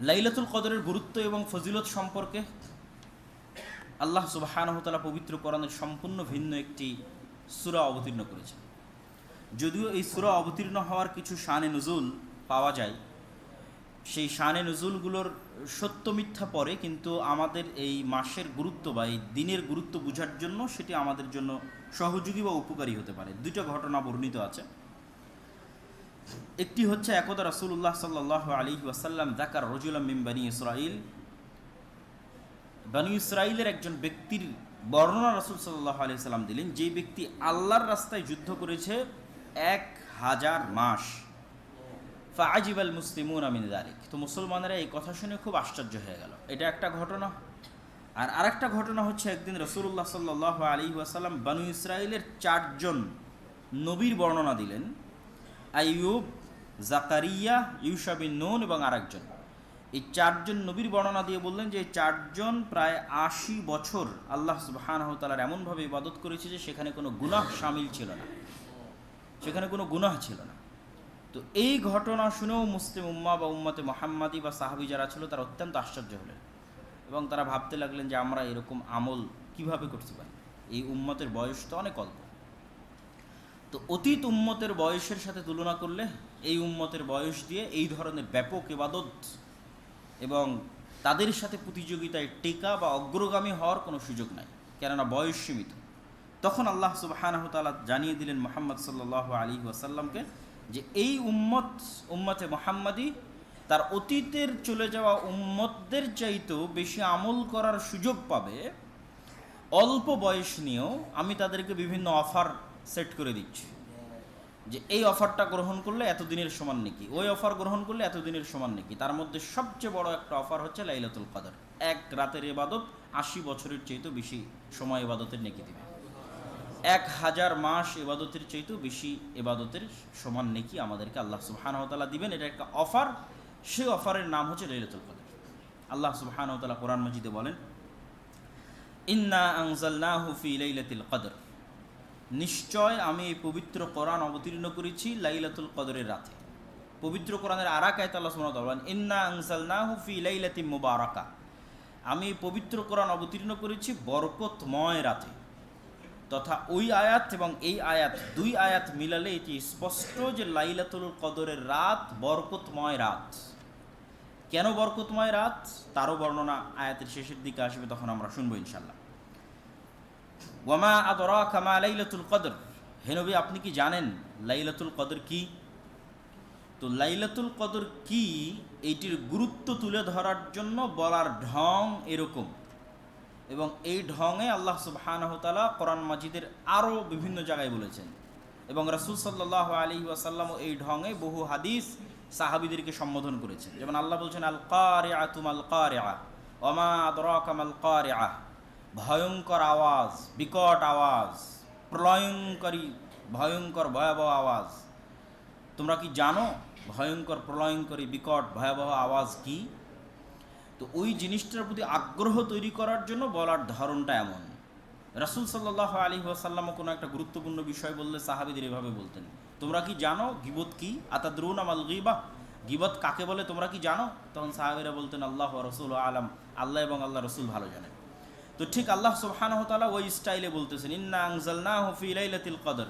লাইলাতুল কদরের গুরুত্ব এবং ফজিলত সম্পর্কে আল্লাহ সুবহানাহু ওয়া তাআলা পবিত্র কোরআনের সম্পূর্ণ ভিন্ন একটি সূরা অবতীর্ণ করেছেন। যদিও এই সূরা অবতীর্ণ হওয়ার কিছু শানে নুজুল পাওয়া যায়, সেই শানে নুজুলগুলোর সত্য মিথ্যা পরে, কিন্তু আমাদের এই মাসের গুরুত্ব বা এই দিনের গুরুত্ব বোঝার জন্য সেটি আমাদের জন্য সহযোগী বা উপকারী হতে পারে। দুইটা ঘটনা বর্ণিত আছে। একটি হচ্ছে, একদা রাসূলুল্লাহ সাল্লাল্লাহু আলাইহি ওয়াসাল্লাম যাকার রাজুলাম মিন বনি ইসরাঈল, বনি ইসরাঈলের একজন ব্যক্তির বর্ণনা রাসূল সাল্লাল্লাহু আলাইহি ওয়াসাল্লাম দিলেন, যে ব্যক্তি আল্লাহর রাস্তায় যুদ্ধ করেছে 1000 মাস। ফাআজিবাল মুসলিমুনা মিন যালিক, তো মুসলমানেরা এই কথা শুনে খুব আশ্চর্য হয়ে গেল। এটা একটা ঘটনা। আর আরেকটা ঘটনা হচ্ছে, একদিন রাসূলুল্লাহ সাল্লাল্লাহু আলাইহি ওয়াসাল্লাম বনি ইসরাঈলের 4 জন নবীর বর্ণনা দিলেন, আইয়ুব, জাকারিয়া, ইউশা বিন নুন এবং আরেকজন। এই 4 জন নবীর বর্ণনা দিয়ে বললেন যে এই 4 জন প্রায় 80 বছর আল্লাহ সুবহানাহু ওয়া তাআলার এমনভাবে ইবাদত করেছে যে সেখানে কোনো গুনাহ শামিল ছিল না, সেখানে কোনো গুনাহ ছিল না। তো এই ঘটনা শুনেও মুসলিম উম্মাহ বা উম্মতে মুহাম্মাদি বা সাহাবী যারা ছিল তারা অত্যন্ত আশ্চর্য হলেন এবং তারা ভাবতে লাগলেন যে আমরা এরকম আমল কিভাবে করতে পারি, এই উম্মতের বয়স তো অনেক অল্প। তো অতীত উম্মতের বয়সের সাথে তুলনা করলে এই উম্মতের বয়স দিয়ে এই ধরনের ব্যাপক ইবাদত এবং তাদের সাথে প্রতিযোগিতায় টেকা বা অগ্রগামী হওয়ার কোনো সুযোগ নাই, কেননা বয়স সীমিত। তখন আল্লাহ সুবহানাহু ওয়া তাআলা জানিয়ে দিলেন মুহাম্মদ সাল্লাল্লাহু আলাইহি ওয়াসাল্লামকে যে এই উম্মতে মুহাম্মাদি তার অতীতের চলে যাওয়া উম্মতদের চাইতেও বেশি আমল করার সুযোগ পাবে। অল্প বয়স নিয়েও আমি তাদেরকে বিভিন্ন অফার সেট করে দিচ্ছি, যে এই অফারটা গ্রহণ করলে এতদিনের সমান নেকি, ওই অফার গ্রহণ করলে এতদিনের সমান নেকি। তার মধ্যে সবচেয়ে বড় একটা অফার হচ্ছে লাইলাতুল কদর। এক রাতের ইবাদত 80 বছরের চাইতেও বেশি সময় ইবাদতের নেকি দিবে। 1000 মাস ইবাদতের চাইতেও বেশি ইবাদতের সমান নেকি আমাদেরকে আল্লাহ সুবহানাহু ওয়া তাআলা দিবেন। এটা একটা অফার, সেই অফারের নাম হচ্ছে লাইলাতুল কদর। আল্লাহ সুবহানাহু ওয়া তাআলা কোরআন মাজিদে বলেন, ইন্না আনজালনাহু ফি লাইলাতিল কদর, নিশ্চয় আমি এই পবিত্র কোরআন অবতীর্ণ করেছি লাইলাতুল কদরের রাতে। পবিত্র কোরআনের আরেক আয়াতে আল্লাহ সুবহানাহু ওয়া তাআলা বলেন, ইন্না আনজালনাহু ফি লাইলাতিন মুবারাকা, আমি এই পবিত্র কোরআন অবতীর্ণ করেছি বরকতময় রাতে। তথা ওই আয়াত এবং এই আয়াত, 2 আয়াত মিলালে এটি স্পষ্ট যে লাইলাতুল কদরের রাত বরকতময় রাত। কেন বরকতময় রাত তারও বর্ণনা আয়াতের শেষের দিকে আসবে, তখন আমরা শুনবো ইনশাআল্লাহ। ওয়ামা আদরাকা মা লাইলাতুল কদর, হে নবী আপনি কি জানেন লাইলাতুল কদর কি? তো লাইলাতুল কদর কি এইটির গুরুত্ব তুলে ধরার জন্য বলার ঢং এরকম, এবং এই ঢঙে আল্লাহ সুবহানাহু ওয়া তাআলা কোরআন মাজিদের আরও বিভিন্ন জায়গায় বলেছেন, এবং রাসূল সাল্লাল্লাহু আলাইহি ওয়াসাল্লামও এই ঢঙে বহু হাদিস সাহাবীদেরকে সম্বোধন করেছেন। যেমন আল্লাহ বলছেন, আল কারিআতু মাল কারিআ ওয়ামা আদরাকা মাল কারিআ, ভয়ঙ্কর আওয়াজ, বিকট আওয়াজ, প্রলয়ঙ্করী, ভয়ঙ্কর ভয়াবহ আওয়াজ। তোমরা কি জানো ভয়ঙ্কর প্রলয়ঙ্করী বিকট ভয়াবহ আওয়াজ কি? তো ওই জিনিসটার প্রতি আগ্রহ তৈরি করার জন্য বলার ধরনটা এমন। রাসূল সাল্লাল্লাহু আলাইহি ওয়াসাল্লামও কোনো একটা গুরুত্বপূর্ণ বিষয় বললে সাহাবীদের এভাবে বলতেন, তোমরা কি জানো গীবত কি? আতাদরুনা মাল গীবাহ, গীবত কাকে বলে তোমরা কি জানো? তখন সাহাবীরা বলতেন, আল্লাহ ওয়া রাসূলুহু আলাম, আল্লাহ এবং আল্লাহ রাসূল ভালো জানেন। তো ঠিক আল্লাহ সুবহানাহু ওয়া তাআলা ওই স্টাইলে বলতেছেন, ইন্না আনজালনাহু ফি লাইলাতিল কদর,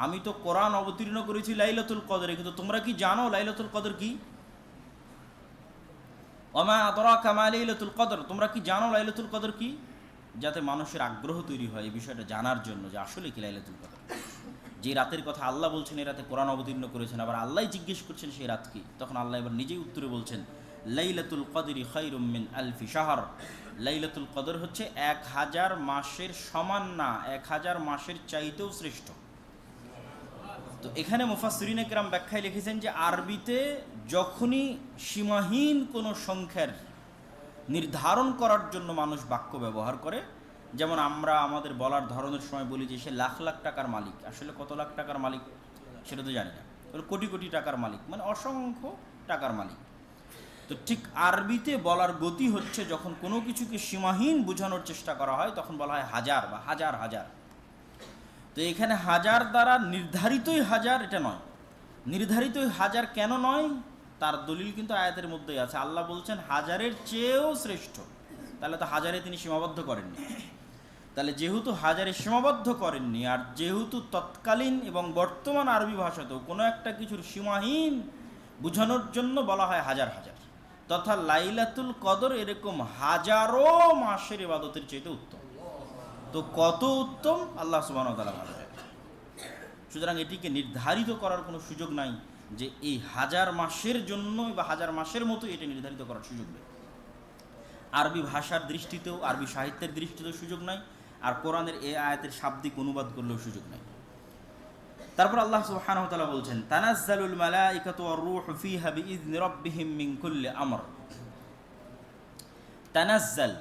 আমি তো কোরআন অবতীর্ণ করেছি লাইলাতুল কদরে, কিন্তু তোমরা কি জানো লাইলাতুল কদর কি? ওয়ামা আদরাকা মা লাইলাতুল কদর, তোমরা কি জানো লাইলাতুল কদর কি? যাতে মানুষের আগ্রহ তৈরি হয় এই বিষয়টা জানার জন্য যে আসলে কি লাইলাতুল কদর। যে রাতের কথা আল্লাহ বলছেন এই রাতে কোরআন অবতীর্ণ করেছেন, আবার আল্লাহই জিজ্ঞেস করছেন সেই রাত কি, তখন আল্লাহ এবার নিজেই উত্তরে বলছেন, লাইলাতুল কদরি খায়রুম মিন আলফি শাহর, লাইলাতুল কদর হচ্ছে 1000 মাসের সমান না, 1000 মাসের চাইতেও শ্রেষ্ঠ। তো এখানে মুফাসসিরিনে কেরাম ব্যাখ্যায় লিখেছেন যে আরবিতে যখনই সীমাহীন কোনো সংখ্যার নির্ধারণ করার জন্য মানুষ বাক্য ব্যবহার করে, যেমন আমরা আমাদের বলার ধরনের সময় বলি যে সে লাখ লাখ টাকার মালিক, আসলে কত লাখ টাকার মালিক সেটা তো জানি না, কোটি কোটি টাকার মালিক, মানে অসংখ্য টাকার মালিক। তো ঠিক আরবিতে বলার গতি হচ্ছে যখন কোনো কিছুকে সীমাহীন বোঝানোর চেষ্টা করা হয় তখন বলা হয় হাজার বা হাজার হাজার। তো এখানে হাজার দ্বারা নির্ধারিতই হাজার এটা নয়। নির্ধারিতই হাজার কেন নয়? তার দলিল কিন্তু আয়াতের মধ্যেই আছে। আল্লাহ বলছেন হাজারের চেয়েও শ্রেষ্ঠ, তাহলে তো হাজারে তিনি সীমাবদ্ধ করেননি। তাহলে যেহেতু হাজারে সীমাবদ্ধ করেননি, আর যেহেতু তৎকালীন এবং বর্তমান আরবি ভাষাতেও কোনো একটা কিছুর সীমাহীন বোঝানোর জন্য বলা হয় হাজার হাজার, তথা লাইলাতুল কদর এরকম হাজারো মাসের ইবাদতের চাইতে উত্তম। তো কত উত্তম আল্লাহ সুবহানাহু ওয়া তাআলা ভালো জানেন। সুতরাং এটিকে নির্ধারিত করার কোনো সুযোগ নাই যে এই হাজার মাসের জন্য বা হাজার মাসের মতো এটি নির্ধারিত করার সুযোগ নেই। আরবি ভাষার দৃষ্টিতেও, আরবি সাহিত্যের দৃষ্টিতেও সুযোগ নাই, আর কোরআনের এই আয়াতের শাব্দিক অনুবাদ করলেও সুযোগ নাই। তারপর আল্লাহ সুবহানাহু ওয়া তাআলা বলছেন তানাজ্জালুল মালাইকাতু ওয়ার রূহু ফিহা বিইذনি রাব্বিহিম মিন কুল্লি আমর। তানাজ্জাল,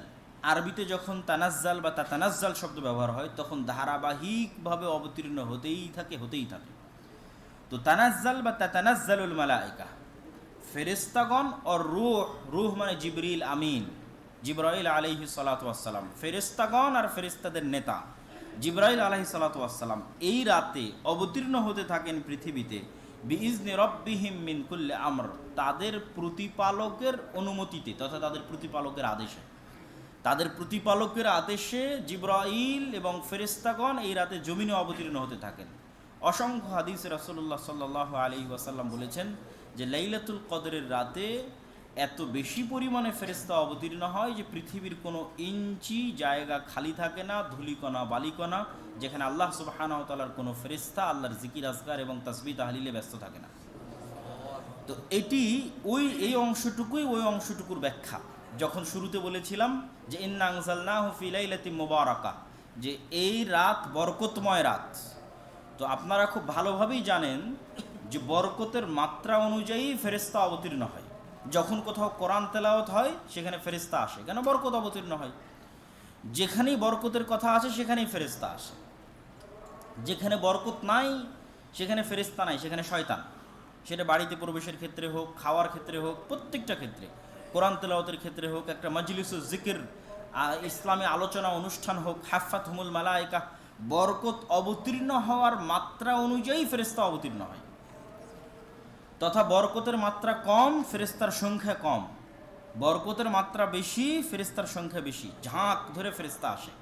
আরবিতে যখন তানাজ্জাল বা তাতানাজ্জাল শব্দ ব্যবহার হয় তখন ধারাবাহিকভাবে অবতীর্ণ হতেই থাকে। তো তানাজ্জাল বা তাতানাজ্জালুল মালাইকা, ফেরেশতাগণ, আর রূহ মানে জিবরিল আমিন, জিবরাইল আলাইহিস সালাতু ওয়াস সালাম, ফেরেশতাগণ আর ফেরেশতাদের নেতা জিবরাইল আলাইহিস সালাতু ওয়াস সালাম এই রাতে অবতীর্ণ হতে থাকেন পৃথিবীতে বিইজনি রাব্বিহিম মিন কুল্লি আমর, তাদের প্রতিপালকের অনুমতিতে তথা তাদের প্রতিপালকের আদেশে জিবরাইল এবং ফেরেশতাগণ এই রাতে জমিনে অবতীর্ণ হতে থাকেন। অসংখ্য হাদিসে রাসূলুল্লাহ সাল্লাল্লাহু আলাইহি ওয়াসাল্লাম বলেছেন যে লাইলাতুল কদরের রাতে এত বেশি পরিমাণে ফেরেশতা অবতীর্ণ হয় যে পৃথিবীর কোনো ইঞ্চি জায়গা খালি থাকে না, ধূলিকণা বালিকণা, যেখানে আল্লাহ সুবহানাহু ওয়া তাআলার কোনো ফেরেশতা আল্লাহর জিকির আজকার এবং তাসবিহ তাহলিলে ব্যস্ত থাকে না। তো এটি এই অংশটুকুর ব্যাখ্যা। যখন শুরুতে বলেছিলাম যে ইন্না আনজালনাহু ফি লাইলাতিন মুবারাকা, যে এই রাত বরকতময় রাত, তো আপনারা খুব ভালোভাবেই জানেন যে বরকতের মাত্রা অনুযায়ী ফেরেশতা অবতীর্ণ হয়। যখন কোথাও কোরআন তেলাওয়াত হয় সেখানে ফেরেশতা আসে, কেন বরকত অবতীর্ণ হয়। যেখানেই বরকতের কথা আছে সেখানেই ফেরেশতা আসে, যেখানে বরকত নাই সেখানে ফেরেশতা নাই, সেখানে শয়তান। সেটা বাড়িতে প্রবেশের ক্ষেত্রে হোক, খাওয়ার ক্ষেত্রে হোক, প্রত্যেকটা ক্ষেত্রে, কোরআন তেলাওয়াতের ক্ষেত্রে হোক, একটা মাজলিসুল জিকির ইসলামী আলোচনা অনুষ্ঠান হোক, হাফাতহুমুল মালায়েকা, বরকত অবতীর্ণ হওয়ার মাত্রা অনুযায়ী ফেরেশতা অবতীর্ণ হয়। তথা বরকতের মাত্রা কম, ফেরেশতার সংখ্যা কম, বরকতের মাত্রা বেশি, ফেরেশতার সংখ্যা বেশি, ঝাঁক ধরে ফেরেশতা আসে।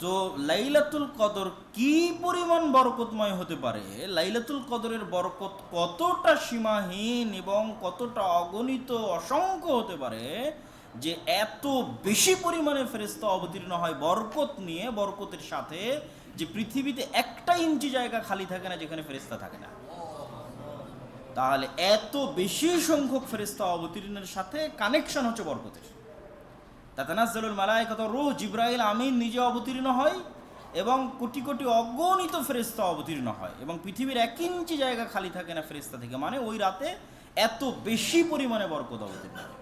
তো লাইলাতুল কদর কি পরিমাণ বরকতময় হতে পারে, লাইলাতুল কদরের বরকত কতটা সীমাহীন এবং কতটা অগণিত অসংখ্য হতে পারে যে এত বেশি পরিমাণে ফেরেশতা অবতীর্ণ হয় বরকত নিয়ে, বরকতের সাথে, যে পৃথিবীতে একটা ইঞ্চি জায়গা খালি থাকে না যেখানে ফেরেশতা থাকে না। তাহলে এত বেশি সংখ্যক ফেরেশতা অবতীর্ণের সাথে কানেকশন হচ্ছে বরকতের। তাতানাজ্জালুল মালায়েকাতু ওয়ার রূহ, জিবরাইল আমিন নিজে অবতীর্ণ হয় এবং কোটি কোটি অগণিত ফেরেশতা অবতীর্ণ হয়, এবং পৃথিবীর 1 ইঞ্চি জায়গা খালি থাকে না ফেরেশতা থেকে, মানে ওই রাতে এত বেশি পরিমাণে বরকত অবতীর্ণ হয়।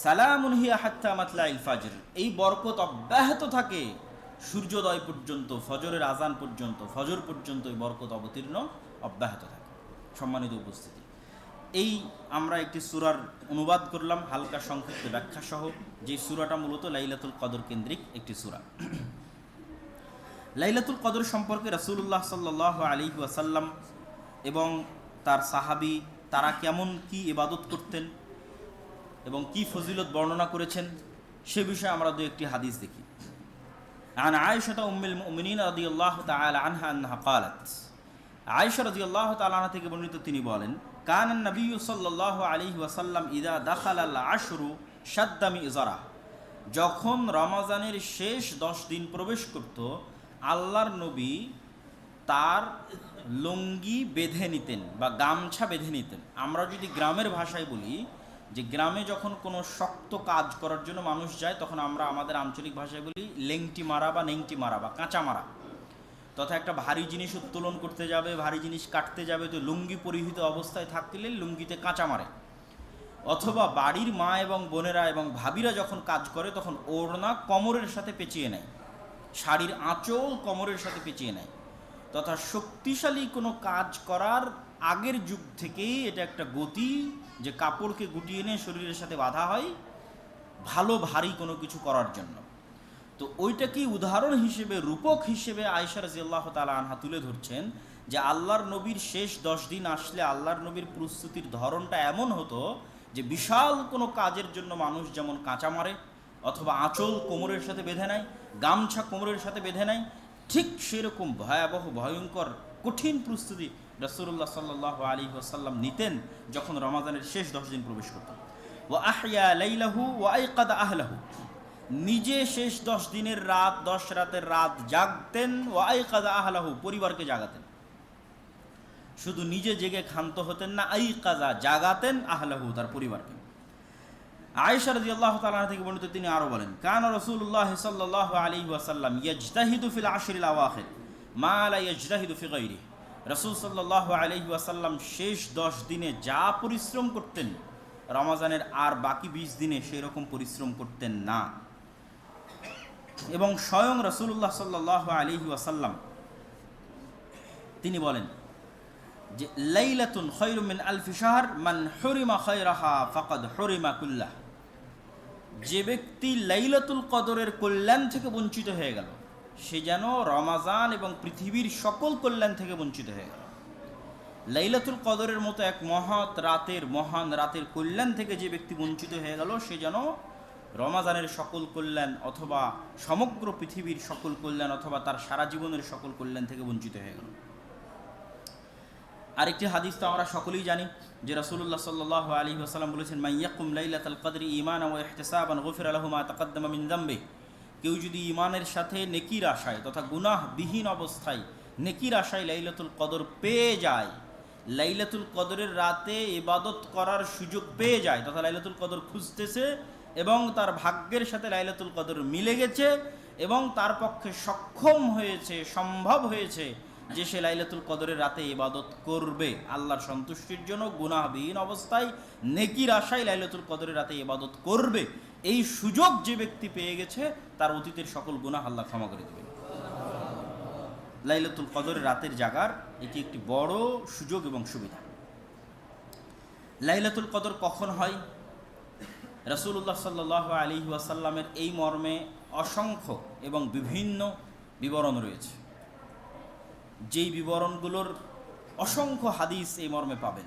সালামুন হিয়া হাত্তা মাতলাইল ফাজর, এই বরকত অব্যাহত থাকে সূর্যোদয় পর্যন্ত, ফজরের আজান পর্যন্ত, ফজর পর্যন্ত এই বরকত অবতীর্ণ অব্যাহত থাকে। সম্মানিত উপস্থিতি, এই আমরা একটি সূরার অনুবাদ করলাম হালকা সংক্ষিপ্ত ব্যাখ্যা সহ, যে সূরাটা মূলত লাইলাতুল কদর কেন্দ্রিক একটি সূরা। লাইলাতুল কদর সম্পর্কে রাসূলুল্লাহ সাল্লাল্লাহু আলাইহি ওয়াসাল্লাম এবং তার সাহাবী তারা কেমন কি ইবাদত করতেন এবং কি ফজিলত বর্ণনা করেছেন সে বিষয়ে আমরা দু একটি হাদিস দেখি। আন আয়েশা উম্মুল মুমিনিন রাদিয়াল্লাহু তাআলা আনহা আন্নাহা ক্বালাত, আয়েশা রাদিয়াল্লাহু তাআলা আনহা থেকে বর্ণিত তিনি বলেন, কানান নবী সাল্লাল্লাহু আলাইহি ওয়াসাল্লাম ইযা দাখালাল আশরু শাদ্দা মিযজারা, যখন রমজানের শেষ 10 দিন প্রবেশ করত আল্লাহর নবী তার লুঙ্গি বেঁধে নিতেন বা গামছা বেঁধে নিতেন। আমরা যদি গ্রামের ভাষায় বলি যে গ্রামে যখন কোনো শক্ত কাজ করার জন্য মানুষ যায় তখন আমরা আমাদের আঞ্চলিক ভাষায় বলি লেংটি মারা বা নেংটি মারা বা কাঁচা মারা, তথা একটা ভারী জিনিস উত্তোলন করতে যাবে, ভারী জিনিস কাটতে যাবে, তো লুঙ্গি পরিহিত অবস্থায় থাকলে লুঙ্গিতে কাঁচা মারে। অথবা বাড়ির মা এবং বোনেরা এবং ভাবিরা যখন কাজ করে তখন ওড়না কোমরের সাথে পেঁচিয়ে নেয়, শাড়ির আঁচল কোমরের সাথে পেঁচিয়ে নেয়। তথা শক্তিশালী কোনো কাজ করার আগের যুগ থেকেই এটা একটা গতি যে কাপড়কে গুটিয়ে নিয়ে শরীরের সাথে বাঁধা হয় ভালো ভারী কোনো কিছু করার জন্য। তো ওইটাকেই উদাহরণ হিসেবে, রূপক হিসেবে আয়েশা রাদিয়াল্লাহু তাআলা আনহা তুলে ধরছেন যে আল্লাহর নবীর শেষ 10 দিন আসলে আল্লাহর নবীর প্রস্তুতির ধরনটা এমন হতো যে বিশাল কোনো কাজের জন্য মানুষ যেমন কাঁচা মারে অথবা আঁচল কোমরের সাথে বেঁধে নেয়, গামছা কোমরের সাথে বেঁধে নেয়, ঠিক সেরকম ভয়াবহ ভয়ঙ্কর কঠিন প্রস্তুতি রাসূলুল্লাহ সাল্লাল্লাহু আলাইহি ওয়াসাল্লাম নিতেন যখন রমাদানের শেষ 10 দিন প্রবেশ করতেন। ওয়া আহইয়া লাইলাহু ওয়া আইকাদা আহলাহু, নিজে শেষ 10 দিনের রাত 10 রাতের রাত জাগতেন, ওয়া আইকাদা আহলাহু, পরিবারকে জাগাতেন। শুধু নিজে জেগে ক্ষান্ত হতেন না, আইকাজা, জাগাতেন আহলাহু, তার পরিবারকে। আয়েশা রাদিয়াল্লাহু তাআলা থেকে বর্ণিত, তিনি আরো বলেন, কানা রাসূলুল্লাহ সাল্লাল্লাহু আলাইহি ওয়াসাল্লাম ইয়াজতাহিদু ফিল আশরিল আওয়াখির মা লা ইয়াজতাহিদু ফি গায়রিহি। রাসূল সাল্লাল্লাহু আলাইহি ওয়াসাল্লাম শেষ 10 দিনে যা পরিশ্রম করতেন রমজানের আর বাকি 20 দিনে সেই রকম পরিশ্রম করতেন না। এবং স্বয়ং রাসূলুল্লাহ সাল্লাল্লাহু আলাইহি ওয়াসাল্লাম তিনি বলেন যে লাইলাতুন খায়রুম মিন আলফি শাহর মান হুরিমা খায়রাহা ফাকাদ হুরিমা কুল্লাহ। যে ব্যক্তি লাইলাতুল কদরের কল্যাণ থেকে বঞ্চিত হয়ে গেল সে যেন রমাজান এবং পৃথিবীর সকল কল্যাণ থেকে বঞ্চিত হয়ে গেল। লাইলাতুল কদরের মতো এক মহান রাতের কল্যাণ থেকে যে ব্যক্তি বঞ্চিত হয়ে গেল সে যেন রমাজানের সকল কল্যাণ অথবা সমগ্র পৃথিবীর সকল কল্যাণ অথবা তার সারা জীবনের সকল কল্যাণ থেকে বঞ্চিত হয়ে গেল। আরেকটি হাদিস তো আমরা সকলেই জানি যে রাসূলুল্লাহ সাল্লাল্লাহু আলাইহি ওয়াসাল্লাম বলেছেন, মান ইয়াকুম লাইলাতাল কদরি ঈমানান ওয়া ইহতিসাবান গুফিরা লাহু মা তাকাদ্দামা মিন যামবি। কেউ যদি ঈমানের সাথে নেকির আশায় তথা গুনাহবিহীন অবস্থায় নেকির আশায় লাইলাতুল কদর পেয়ে যায়, লাইলাতুল কদরের রাতে ইবাদত করার সুযোগ পেয়ে যায় তথা লাইলাতুল কদর খুঁজতেছে এবং তার ভাগ্যের সাথে লাইলাতুল কদর মিলে গেছে এবং তার পক্ষে সক্ষম হয়েছে, সম্ভব হয়েছে যে সে লাইলাতুল কদরের রাতে ইবাদত করবে আল্লাহর সন্তুষ্টির জন্য, গুনাহবিহীন অবস্থায় নেকির আশায় লাইলাতুল কদরের রাতে ইবাদত করবে, এই সুযোগ যে ব্যক্তি পেয়ে গেছে তার অতীতের সকল গুনাহ আল্লাহ ক্ষমা করে দেবেন। লাইলাতুল কদরের রাতের জাগার এটি একটি বড় সুযোগ এবং সুবিধা। লাইলাতুল কদর কখন হয়? রাসূলুল্লাহ সাল্লাল্লাহু আলাইহি ওয়াসাল্লামের এই মর্মে অসংখ্য এবং বিভিন্ন বিবরণ রয়েছে, যেই বিবরণগুলোর অসংখ্য হাদিস এই মর্মে পাবেন।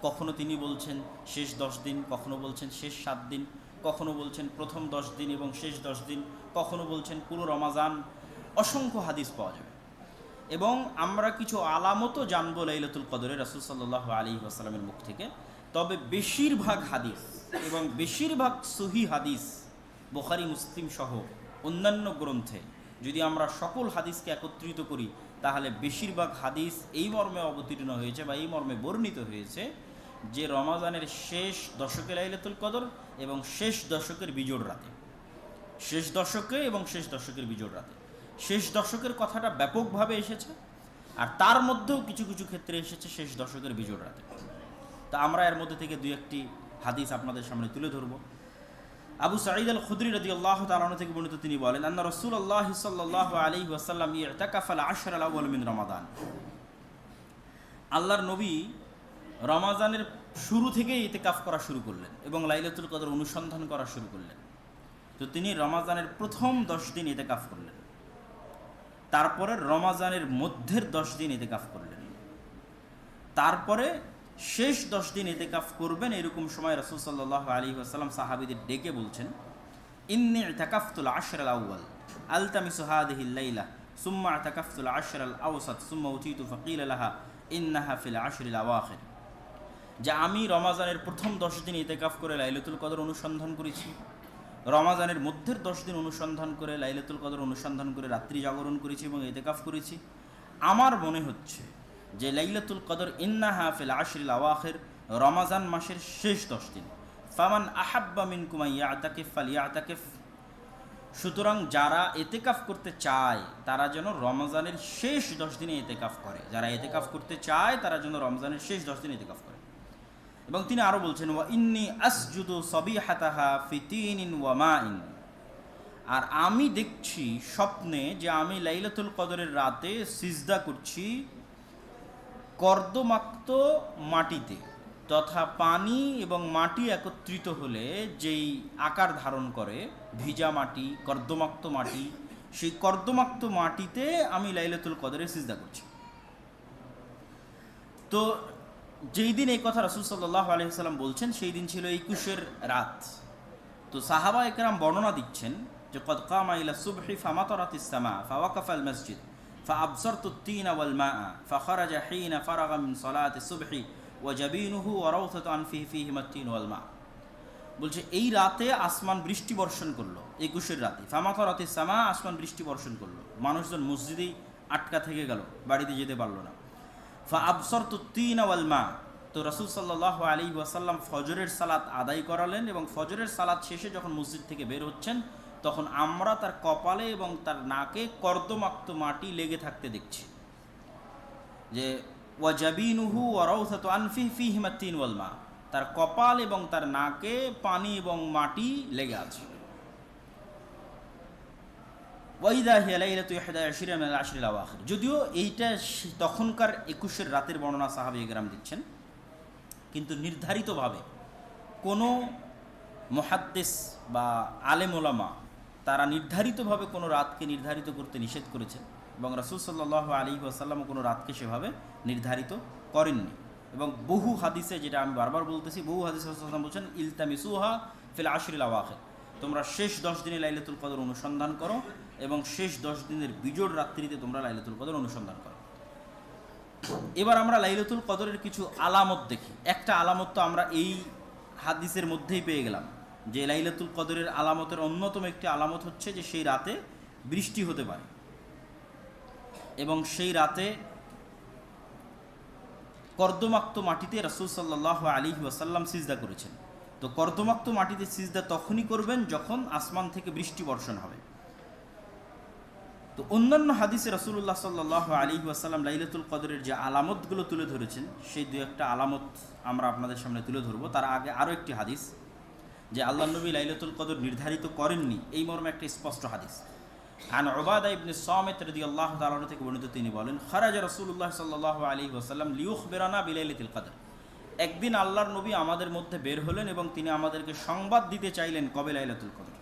কখনো তিনি বলছেন শেষ 10 দিন, কখনো বলছেন শেষ 7 দিন, কখনো বলছেন প্রথম 10 দিন এবং শেষ 10 দিন, কখনো বলছেন পুরো রমাজান। অসংখ্য হাদিস পাওয়া যাবে এবং আমরা কিছু আলামতও জানবো লাইলাতুল কদরে রাসূল সাল্লাল্লাহু আলাইহি ওয়াসাল্লামের মুখ থেকে। তবে বেশিরভাগ হাদিস এবং বেশিরভাগ সহিহ হাদিস বুখারী মুসলিম সহ অন্যান্য গ্রন্থে যদি আমরা সকল হাদিসকে একত্রিত করি তাহলে বেশিরভাগ হাদিস এই মর্মে অবতীর্ণ হয়েছে বা এই মর্মে বর্ণিত হয়েছে যে রমাজানের শেষ দশকে লাইলাতুল কদর এবং শেষ দশকের বিজোড় রাতে, শেষ দশকে এবং শেষ দশকের বিজোড় রাতে। শেষ দশকের কথাটা ব্যাপকভাবে এসেছে আর তার মধ্যেও কিছু কিছু ক্ষেত্রে এসেছে শেষ দশকের বিজোড় রাতে। তা আমরা এর মধ্যে থেকে দুই একটি হাদিস আপনাদের সামনে তুলে ধরব। আবু সাঈদ আল খুদরি রাদিয়াল্লাহু তাআলা আনহু থেকে বর্ণিত, তিনি বলেন, আন্না রাসূলুল্লাহ সাল্লাল্লাহু আলাইহি ওয়াসাল্লাম ইতাকাফা আল-আশর আল-আউয়াল মিন রমাদান। আল্লাহর নবী রমাজানের শুরু থেকেই ইতিকাফ করা শুরু করলেন এবং লাইলাতুল কদর অনুসন্ধান করা শুরু করলেন। তো তিনি রমাজানের প্রথম 10 দিন ইতিকাফ করলেন, তারপরে রমাজানের মধ্যের 10 দিন ইতিকাফ করলেন, তারপরে শেষ 10 দিন ইতিকাফ করবেন। এরকম সময় রাসূল সাল্লাল্লাহু আলাইহি ওয়াসাল্লাম সাহাবীদের ডেকে বলছেন, ইন্নী ইতাকাফতুল আশর আল আউয়াল আলতামিসু হাদিহিল লাইলা সুম্মা ইতাকাফতুল আশর আল আওসাত সুম্মা উতিতু ফাকিলা লাহা ইন্নাহা ফিল আশরিল আওয়াখির। যে আমি রমাজানের প্রথম 10 দিন ইতিকাফ করে লাইলাতুল কদর অনুসন্ধান করেছি, রমাজানের মধ্যের 10 দিন অনুসন্ধান করে লাইলাতুল কদর অনুসন্ধান করে রাত্রি জাগরণ করেছি এবং ইতিকাফ করেছি। আমার মনে হচ্ছে যে লাইলাতুল কদর ইন্নাহা ফিল আশরিল আওয়াখির, রমাজান মাসের শেষ 10 দিন। ফামান আহাব্বা মিনকুম ইয়াতাকিফ ফালিয়াতাকিফ। সুতরাং যারা ইতিকাফ করতে চায় তারা যেন রমজানের শেষ 10 দিনে ইতিকাফ করে, যারা ইতিকাফ করতে চায় তারা যেন রমজানের শেষ 10 দিন ইতিকাফ করে। এবং তিনি আরো বলছেন, ওয়া ইন্নী আসজুদু সাবিহাতাহা ফি তিনিন ওয়া মাইন। আর আমি দেখছি স্বপ্নে যে আমি লাইলাতুল কদরের রাতে সিজদা করছি কর্দমাক্ত মাটিতে, তথা পানি এবং মাটি একত্রিত হলে যেই আকার ধারণ করে ভিজা মাটি, কর্দমাক্ত মাটি, সেই কর্দমাক্ত মাটিতে আমি লাইলাতুল কদরে সিজদা করছি। তো যেই দিন এই কথা রাসূল সাল্লাল্লাহু আলাইহি ওয়াসাল্লাম বলছেন সেই দিন ছিল 21-এর রাত। তো সাহাবা একরাম বর্ণনা দিচ্ছেন যে কদ কামা ইলা সুবহি ফামাতারাতিস সামা ফাওয়াকাফাল মসজিদ ফাআবসারতু الطين والماء فخرج حين فرغ من صلاة الصبح وجبينه وروثة أنفه فيهما الطين والماء। বলছে এই রাতে আসমান বৃষ্টি বর্ষণ করলো, 21-এর রাতে ফামাতারাতিস সামা, আসমান বৃষ্টি বর্ষণ করলো, মানুষজন মসজিদেই আটকা থেকে গেল, বাড়িতে যেতে পারলো না। ফাআবসারতু الطين والماء, তো রাসূল সাল্লাল্লাহু আলাইহি ওয়াসাল্লাম ফজরের সালাত আদায় করালেন এবং ফজরের সালাত শেষে যখন মসজিদ থেকে বের হচ্ছেন তখন আমরা তার কপালে এবং তার নাকে কর্দমাক্ত মাটি লেগে থাকতে দেখছি। যে ওয়াজাবিনুহু ওয়া রাউসাতু আনফিহি ফীহিমা তিন ওয়াল মা, তার কপাল এবং তার নাকে পানি এবং মাটি লেগে আছে। ওয়াইদা হিয়া লাইলাতু 21 মিনাল আশরিল আওয়াখির, যদিও এইটা তখনকার 21-এর রাতের বর্ণনা সাহাবায়ে কেরাম দিচ্ছেন, কিন্তু নির্ধারিতভাবে কোনো মুহাদ্দিস বা আলেম ওলামা তারা নির্ধারিতভাবে কোনো রাতকে নির্ধারিত করতে নিষেধ করেছেন এবং রাসূল সাল্লাল্লাহু আলাইহি ওয়াসাল্লাম কোনো রাতকে সেভাবে নির্ধারিত করেননি। এবং বহু হাদিসে, যেটা আমি বারবার বলতেছি, বহু হাদিসে রাসূল সাল্লাল্লাহু আলাইহি ওয়াসাল্লাম বলছেন ইলতামিসুহা ফিল আশরিল আওয়াখির, তোমরা শেষ 10 দিনে লাইলাতুল কদর অনুসন্ধান করো এবং শেষ 10 দিনের বিজোড় রাত্রিতে তোমরা লাইলাতুল কদর অনুসন্ধান করো। এবার আমরা লাইলাতুল কদরের কিছু আলামত দেখি। একটা আলামত তো আমরা এই হাদিসের মধ্যেই পেয়ে গেলাম যে লাইলাতুল কদরের আলামতের অন্যতম একটি আলামত হচ্ছে যে সেই রাতে বৃষ্টি হতে পারে এবং সেই রাতে কর্দমাক্ত মাটিতে রাসূল সাল্লাল্লাহু আলাইহি ওয়াসাল্লাম সিজদা করেছেন। তো কর্দমাক্ত মাটিতে সিজদা তখনই করবেন যখন আসমান থেকে বৃষ্টি বর্ষণ হবে। তো অন্যান্য হাদিসে রাসূলুল্লাহ সাল্লাল্লাহু আলাইহি ওয়াসাল্লাম লাইলাতুল কদরের যে আলামতগুলো তুলে ধরেছেন সেই দুই একটা আলামত আমরা আপনাদের সামনে তুলে ধরবো। তার আগে আরও একটি হাদিস, যে আল্লাহ নবী লাইলাতুল কদর নির্ধারিত করেননি এই মর্মে একটা স্পষ্ট হাদিস। আন উবাদা ইবনে সামিত রাদিয়াল্লাহু তাআলা থেকে বর্ণিত, তিনি বলেন খারাজা রাসূলুল্লাহ সাল্লাল্লাহু আলাইহি ওয়াসাল্লাম লিয়ুখবিরানা বিলাইলাতিল কদর, একদিন আল্লাহর নবী আমাদের মধ্যে বের হলেন এবং তিনি আমাদেরকে সংবাদ দিতে চাইলেন কবে লাইলাতুল কদর।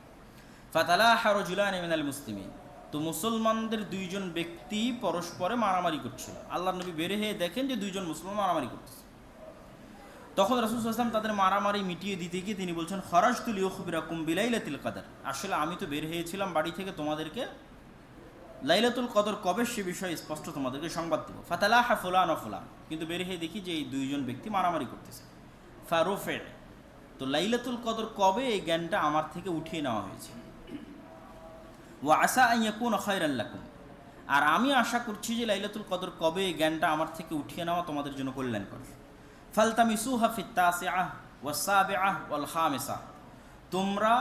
ফাতালাহা রাজুলানি মিনাল মুসলিমিন, তো মুসলমানদের দুইজন ব্যক্তি পরস্পরে মারামারি করছিল। আল্লাহর নবী বের হয়ে দেখেন যে দুইজন মুসলমান মারামারি করতেছে। তখন রাসূল সাল্লাল্লাহু আলাইহি ওয়াসাল্লাম তাদের মারামারি মিটিয়ে দিতে গিয়ে তিনি বলছেন খারাজতু লিউখবিরাকুম বিলাইলাতিল কদর, আসলে আমি তো বের হয়েছিলাম বাড়ি থেকে তোমাদেরকে লাইলাতুল কদর কবে সে বিষয়ে স্পষ্ট তোমাদেরকে সংবাদ দেব। ফাতালাহা ফুলান ও ফুলান, কিন্তু বের হয়ে দেখি যে এই দুইজন ব্যক্তি মারামারি করতেছে। ফারুফে, তো লাইলাতুল কদর কবে এই জ্ঞানটা আমার থেকে উঠিয়ে নেওয়া হয়েছে। ওয়া আসা আন ইয়াকুনা খায়রান লাকুম, আর আমি আশা করছি যে লাইলাতুল কদর কবে এই জ্ঞানটা আমার থেকে উঠিয়ে নেওয়া তোমাদের জন্য কল্যাণকর। ফালতামিসুহা ফিত তাসিআহ ওয়াস সাবিআহ ওয়াল খামিসা, তোমরা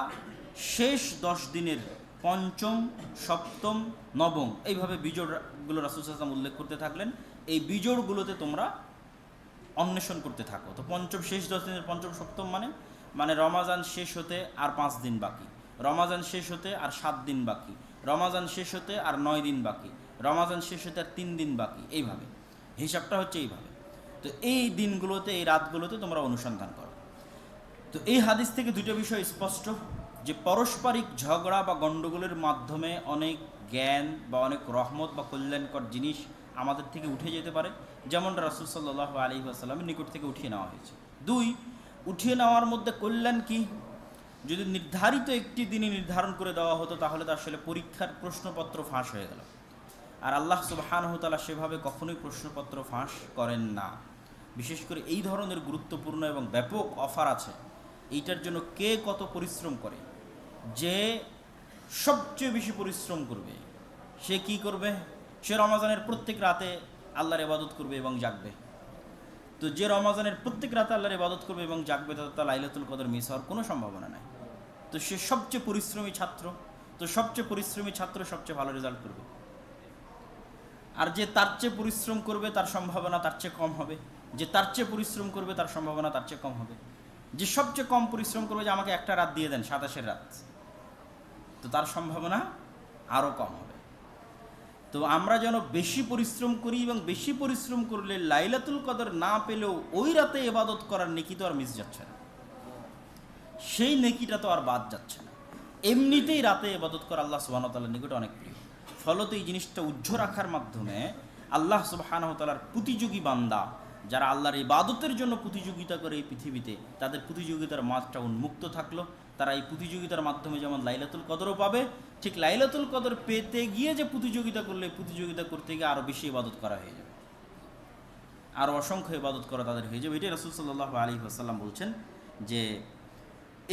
শেষ 10 দিনের পঞ্চম, সপ্তম, নবম এইভাবে বিজোড়গুলো রাসূল সাল্লাল্লাহু আলাইহি ওয়াসাল্লাম উল্লেখ করতে থাকলেন। এই বিজোড়গুলোতে তোমরা অন্বেষণ করতে থাকো। তো পঞ্চম, শেষ 10 দিনের পঞ্চম সপ্তম মানে রমাজান শেষ হতে আর 5 দিন বাকি, রমাজান শেষ হতে আর 7 দিন বাকি, রমাজান শেষ হতে আর 9 দিন বাকি, রমাজান শেষ হতে আর 3 দিন বাকি, এইভাবে হিসাবটা হচ্ছে এইভাবে। তো এই দিনগুলোতে, এই রাতগুলোতে তোমরা অনুসন্ধান করো। তো এই হাদিস থেকে দুটো বিষয় স্পষ্ট, যে পারস্পরিক ঝগড়া বা গণ্ডগোলের মাধ্যমে অনেক জ্ঞান বা অনেক রহমত বা কল্যাণকর জিনিস আমাদের থেকে উঠে যেতে পারে, যেমনটা রাসূল সাল্লাল্লাহু আলাইহি ওয়াসাল্লামের নিকট থেকে উঠিয়ে নেওয়া হয়েছে। 2, উঠিয়ে নেওয়ার মধ্যে কল্যাণ কি? যদি নির্ধারিত একটি দিনই নির্ধারণ করে দেওয়া হতো তাহলে তো আসলে পরীক্ষার প্রশ্নপত্র ফাঁস হয়ে গেল। আর আল্লাহ সুবহানাহু ওয়া তাআলা সেভাবে কখনোই প্রশ্নপত্র ফাঁস করেন না। বিশেষ করে এই ধরনের গুরুত্বপূর্ণ এবং ব্যাপক অফার আছে, এইটার জন্য কে কত পরিশ্রম করে। যে সবচেয়ে বেশি পরিশ্রম করবে সে কি করবে? সে রমাজানের প্রত্যেক রাতে আল্লাহর ইবাদত করবে এবং জাগবে। তো যে রমাজানের প্রত্যেক রাতে আল্লাহর ইবাদত করবে এবং জাগবে তার লাইলাতুল কদর মিস হওয়ার কোনো সম্ভাবনা নাই। তো সে সবচেয়ে পরিশ্রমী ছাত্র, তো সবচেয়ে পরিশ্রমী ছাত্র সবচেয়ে ভালো রেজাল্ট করবে। আর যে তার চেয়ে পরিশ্রম করবে তার সম্ভাবনা তার চেয়ে কম হবে, যে তার চেয়ে পরিশ্রম করবে তার সম্ভাবনা তার চেয়ে কম হবে। যে সবচেয়ে কম পরিশ্রম করবে, যে আমাকে একটা রাত দিয়ে দেন 27-এর রাত, তো তার সম্ভাবনা আরও কম হবে। তো আমরা যেন বেশি পরিশ্রম করি এবং বেশি পরিশ্রম করলে লাইলাতুল কদর না পেলেও ওই রাতে ইবাদত করার নেকি তো আর মিস যাচ্ছে না, সেই নেকিটা তো আর বাদ যাচ্ছে না। এমনিতেই রাতে ইবাদত করা আল্লাহ সুবহানাহু ওয়া তাআলার নিকটে অনেক প্রিয়। ফলত এই জিনিসটা উজ্জ্ব রাখার মাধ্যমে আল্লাহ সুবহানাহু ওয়া তাআলার প্রতিযোগী বান্দা যারা আল্লাহর ইবাদতের জন্য প্রতিযোগিতা করে এই পৃথিবীতে, তাদের প্রতিযোগিতার মাত্রা উন্মুক্ত থাকলো। তারা এই প্রতিযোগিতার মাধ্যমে যেমন লাইলাতুল কদরও পাবে, ঠিক লাইলাতুল কদর পেতে গিয়ে যে প্রতিযোগিতা করলে, প্রতিযোগিতা করতে গিয়ে আরও বেশি ইবাদত করা হয়ে যাবে, আরও অসংখ্য ইবাদত করা তাদের হয়ে যাবে। এটাই রাসূল সাল্লাল্লাহু আলাইহি ওয়াসাল্লাম বলছেন যে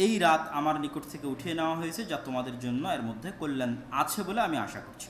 এই রাত আমার নিকট থেকে উঠিয়ে নেওয়া হয়েছে, যা তোমাদের জন্য এর মধ্যে কল্যাণ আছে বলে আমি আশা করছি।